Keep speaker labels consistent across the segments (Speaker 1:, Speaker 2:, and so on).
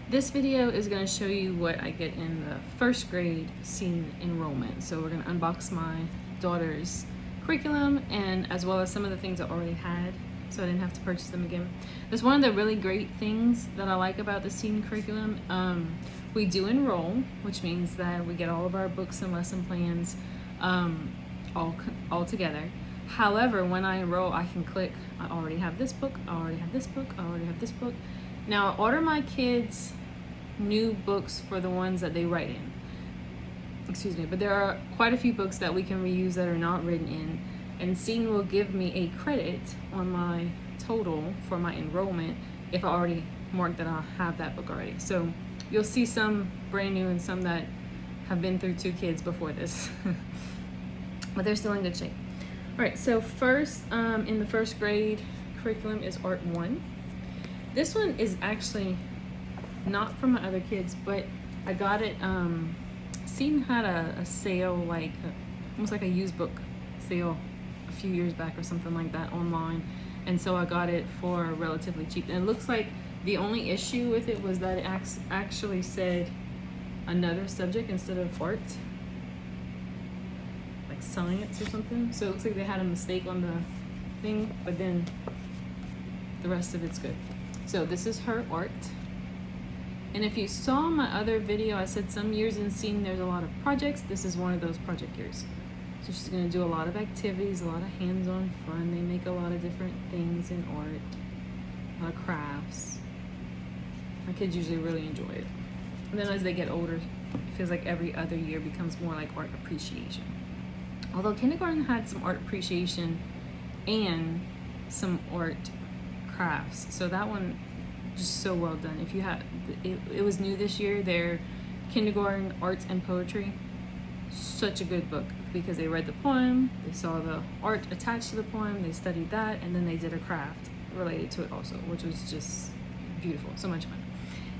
Speaker 1: This video is going to show you what I get in the first grade Seton enrollment. So we're going to unbox my daughter's curriculum and as well as some of the things I already had, so I didn't have to purchase them again. That's one of the really great things that I like about the Seton curriculum. We do enroll, which means that we get all of our books and lesson plans all together. However, when I enroll, I can click, I already have this book, I already have this book, I already have this book. Now, I order my kids new books for the ones that they write in. Excuse me, but there are quite a few books that we can reuse that are not written in, and Seton will give me a credit on my total for my enrollment if I already marked that I have that book already. So you'll see some brand new and some that have been through 2 kids before this, but they're still in good shape. All right, so first in the first grade curriculum is Art 1. This one is actually not from my other kids, but I got it, Seton had a sale, like almost like a used book sale a few years back or something like that online, and so I got it for relatively cheap. And it looks like the only issue with it was that it actually said another subject instead of art, like science or something. So it looks like they had a mistake on the thing, but then the rest of it's good. So this is her art. And if you saw my other video, I said some years in Seton there's a lot of projects. This is one of those project years. So she's gonna do a lot of activities, a lot of hands-on fun. They make a lot of different things in art, a lot of crafts. My kids usually really enjoy it. And then as they get older, it feels like every other year becomes more like art appreciation. Although kindergarten had some art appreciation and some art crafts, so that one just so well done. If you have it was new this year, their kindergarten arts and poetry, such a good book, because they read the poem, they saw the art attached to the poem, they studied that, and then they did a craft related to it also, which was just beautiful, so much fun.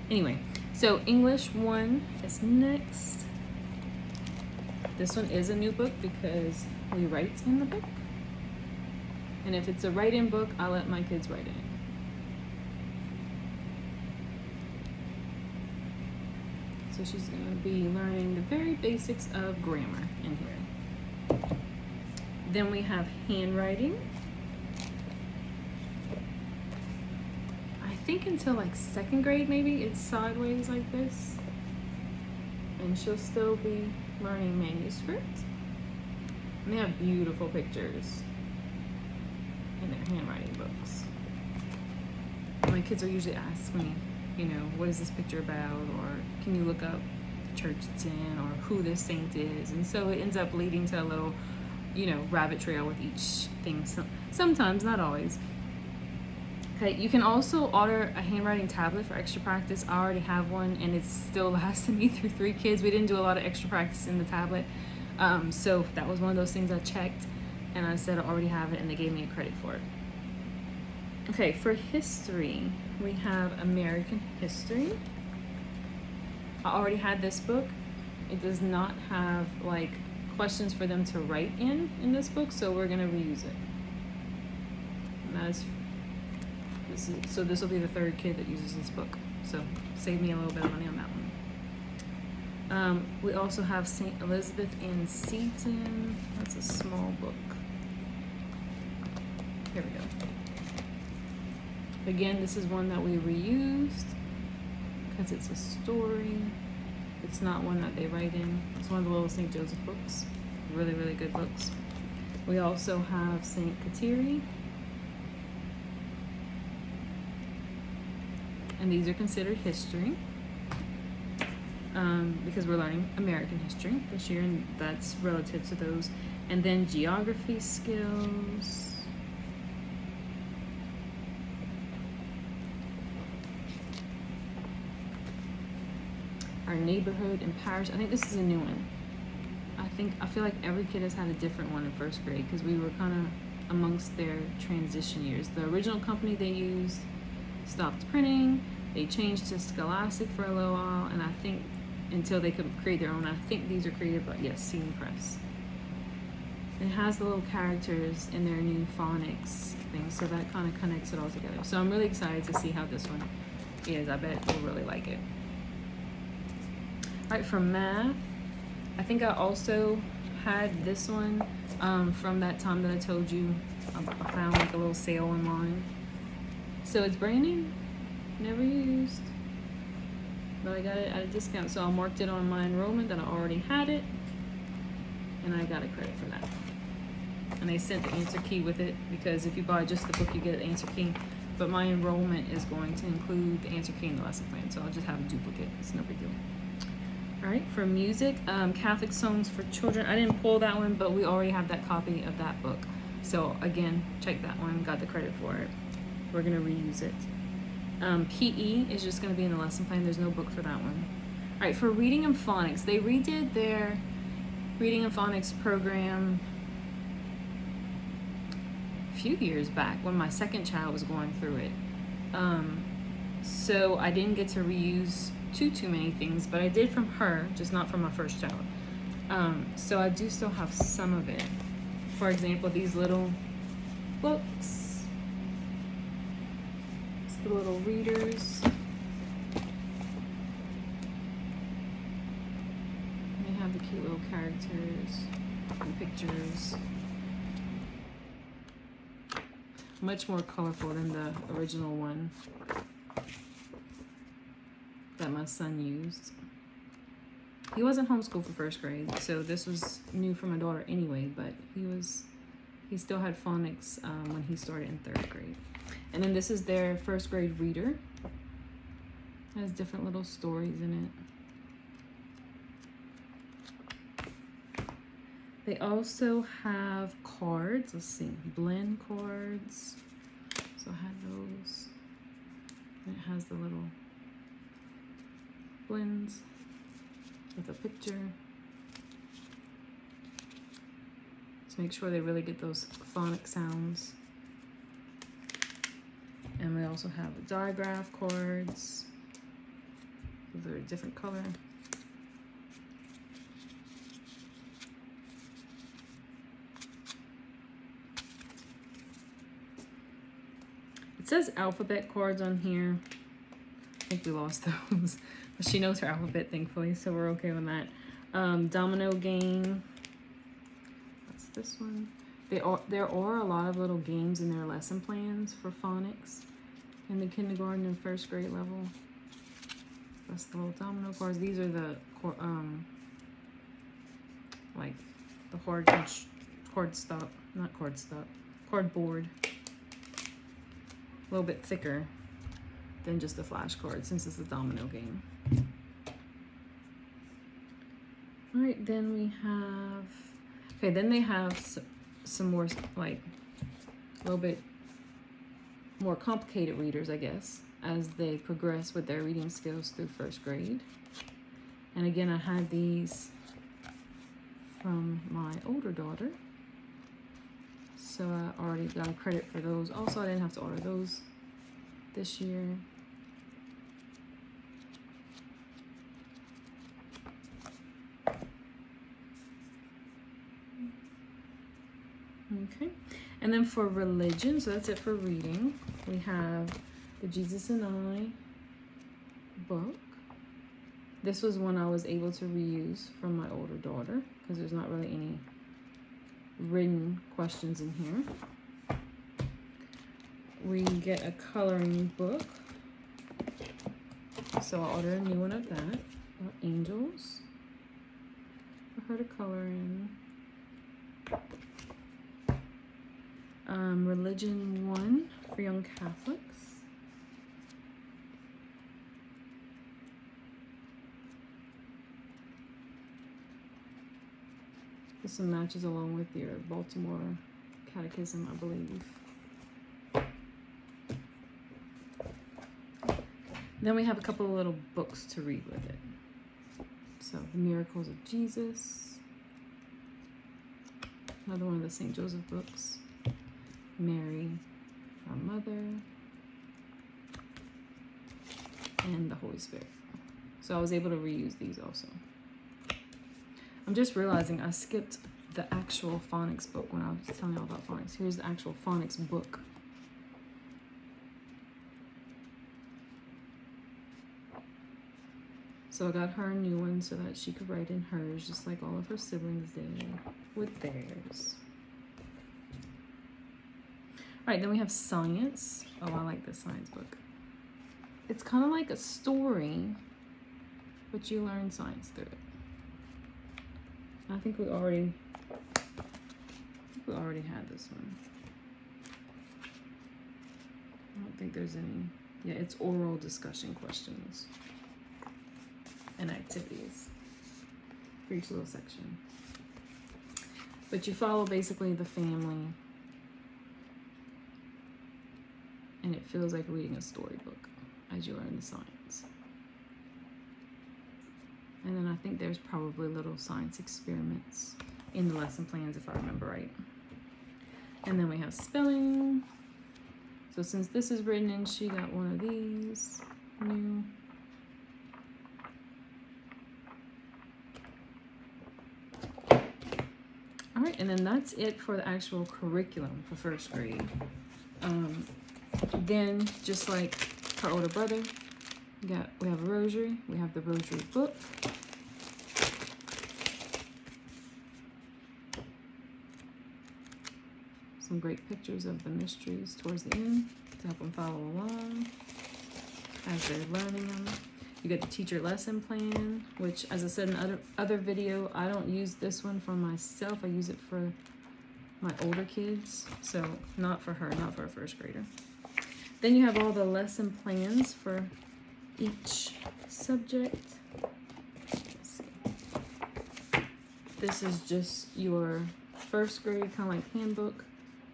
Speaker 1: Anyway, so English 1 is next. This one is a new book because we write in the book. And if it's a write-in book, I let my kids write in it. So she's going to be learning the very basics of grammar in here. Then we have handwriting. I think until like 2nd grade maybe, it's sideways like this. And she'll still be learning manuscript. And they have beautiful pictures in their handwriting books. My kids will usually ask me, you know, what is this picture about, or can you look up the church it's in, or who this saint is, and so it ends up leading to a little, you know, rabbit trail with each thing. Sometimes, not always. Okay, you can also order a handwriting tablet for extra practice. I already have one, and it's still lasted me through 3 kids. We didn't do a lot of extra practice in the tablet, so that was one of those things I checked, and I said I already have it, and they gave me a credit for it. Okay, for history, we have American history. I already had this book. It does not have like questions for them to write in this book, so we're gonna reuse it. And so this will be the 3rd kid that uses this book, so save me a little bit of money on that one. We also have St. Elizabeth in Seton. That's a small book. Here we go. Again, this is one that we reused because it's a story. It's not one that they write in. It's one of the little St. Joseph books. Really, really good books. We also have St. Kateri. And these are considered history because we're learning American history this year, and that's relative to those. And then geography skills. Our neighborhood and parish. I think this is a new one. I feel like every kid has had a different one in 1st grade because we were kind of amongst their transition years. The original company they used stopped printing. They changed to Scholastic for a little while, and I think until they could create their own. I think these are created by, yes, Seton Press. It has the little characters in their new phonics thing, so that kind of connects it all together. So I'm really excited to see how this one is. I bet you'll really like it. All right, for math, I think I also had this one from that time that I told you I found like a little sale online. So it's brand new, never used, but I got it at a discount. So I marked it on my enrollment that I already had it, and I got a credit for that. And they sent the answer key with it, because if you buy just the book, you get the answer key. But my enrollment is going to include the answer key and the lesson plan, so I'll just have a duplicate. It's no big deal. All right, for music, Catholic Songs for Children. I didn't pull that one, but we already have that copy of that book. So again, check that one, got the credit for it. We're gonna reuse it. PE is just gonna be in the lesson plan. There's no book for that one. All right, for reading and phonics, they redid their reading and phonics program a few years back when my second child was going through it. So I didn't get to reuse too many things, but I did from her, just not from my first child. So I do still have some of it. For example, these little books, it's the little readers. They have the cute little characters and pictures. Much more colorful than the original one that my son used. He wasn't homeschooled for first grade, so this was new for my daughter anyway, but he still had phonics when he started in third grade. And then this is their first grade reader. It has different little stories in it. They also have cards. Let's see, blend cards. So I had those. And it has the little blends with a picture. To make sure they really get those phonic sounds. And we also have digraph cards. Those are a different color. It says alphabet cards on here. I think we lost those. But she knows her alphabet, thankfully, so we're okay with that. Domino game. What's this one? There are a lot of little games in their lesson plans for phonics in the kindergarten and first grade level. That's the little domino cards. These are the like the cardboard. A little bit thicker than just the flashcard, since it's a domino game. All right, then we have, okay, then they have some more, like, a little bit more complicated readers, I guess, as they progress with their reading skills through first grade. And again, I had these from my older daughter, so I already got a credit for those. Also, I didn't have to order those this year. Okay, and then for religion, so that's it for reading. We have the Jesus and I book. This was one I was able to reuse from my older daughter because there's not really any written questions in here. We get a coloring book, so I'll order a new one of that. Angels for her to color in. Religion 1 for young Catholics. This one matches along with your Baltimore Catechism, I believe. Then we have a couple of little books to read with it. So, The Miracles of Jesus. Another one of the St. Joseph books. Mary, our Mother. And the Holy Spirit. So I was able to reuse these also. I'm just realizing I skipped the actual phonics book when I was telling you all about phonics. Here's the actual phonics book. So I got her a new one so that she could write in hers, just like all of her siblings did with theirs. All right, then we have science. Oh, I like this science book. It's kind of like a story, but you learn science through it. I think we already had this one. I don't think there's any. Yeah, it's oral discussion questions and activities for each little section. But you follow basically the family, and it feels like reading a storybook as you learn the science. And then I think there's probably little science experiments in the lesson plans if I remember right. And then we have spelling. So since this is written in, she got one of these new. All right, and then that's it for the actual curriculum for first grade. Then, just like her older brother, we have a rosary. We have the rosary book. Some great pictures of the mysteries towards the end to help them follow along as they're learning them. You get the teacher lesson plan, which, as I said in other video, I don't use this one for myself. I use it for my older kids, so not for her, not for a first grader. Then you have all the lesson plans for each subject. Let's see. This is just your first grade kind of like handbook.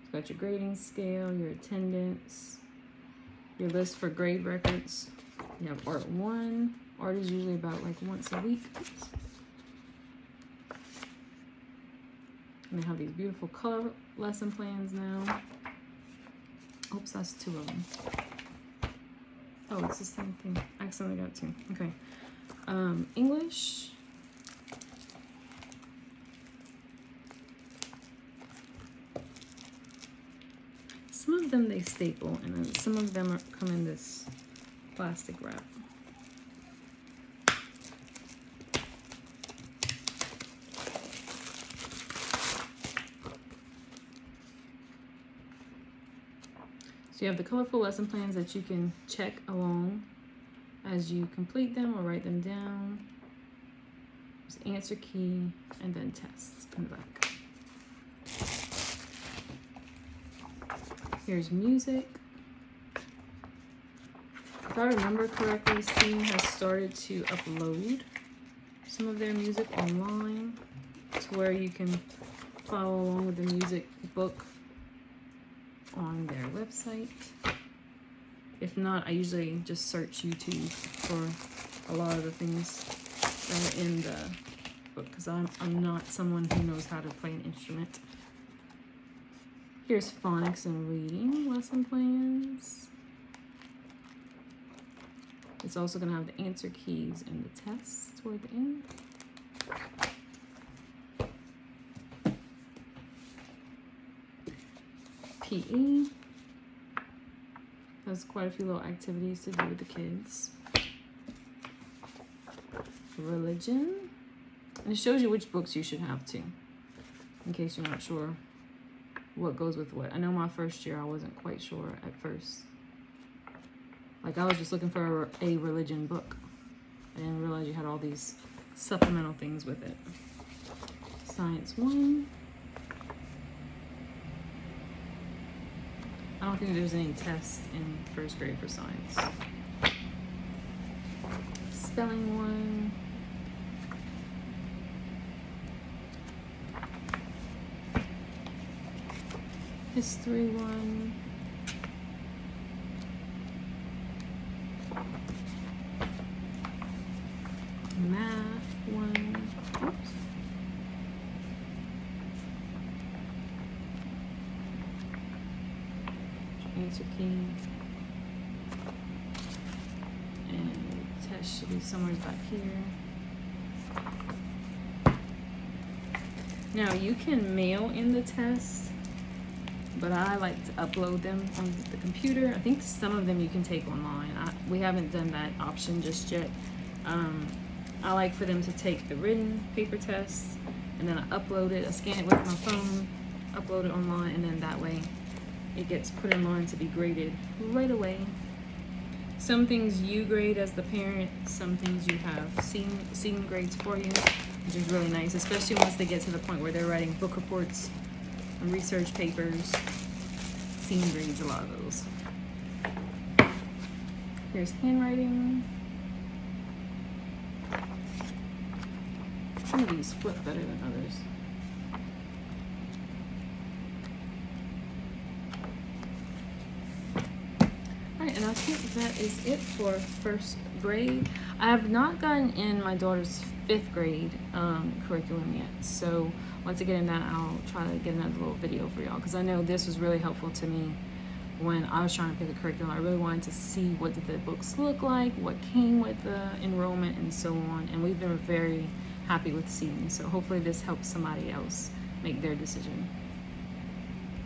Speaker 1: It's got your grading scale, your attendance, your list for grade records. You have art 1. Art is usually about like once a week. And they have these beautiful color lesson plans now. Oops, that's 2 of them. Oh, it's the same thing. I accidentally got 2. Okay. English. Some of them they staple, and then some of them come in this plastic wrap. So you have the colorful lesson plans that you can check along as you complete them or write them down. There's the answer key and then tests in the back. Here's music. If I remember correctly, Seton has started to upload some of their music online to where you can follow along with the music book on their website. If not, I usually just search YouTube for a lot of the things that are in the book because I'm not someone who knows how to play an instrument. Here's phonics and reading lesson plans. It's also going to have the answer keys and the tests toward the end. PE. Has quite a few little activities to do with the kids. Religion. And it shows you which books you should have too, in case you're not sure what goes with what. I know my first year I wasn't quite sure at first. Like I was just looking for a religion book. I didn't realize you had all these supplemental things with it. Science 1. I don't think there's any tests in first grade for science. Spelling 1. History 1. Math 1. Oops. Answer key. And the test should be somewhere back here. Now you can mail in the test, but I like to upload them on the computer. I think some of them you can take online. We haven't done that option just yet. I like for them to take the written paper test, and then I upload it, I scan it with my phone, upload it online, and then that way it gets put in line to be graded right away. Some things you grade as the parent, some things you have seen grades for you, which is really nice, especially once they get to the point where they're writing book reports and research papers. Scene grades a lot of those. Here's handwriting. Some of these flip better than others. Alright, and I think that is it for first grade. I have not gotten in my daughter's 5th grade curriculum yet. So once I get in that, I'll try to get another little video for y'all, because I know this was really helpful to me when I was trying to pick a curriculum. I really wanted to see what did the books look like, what came with the enrollment, and so on. And we've been very happy with Seton. So hopefully this helps somebody else make their decision.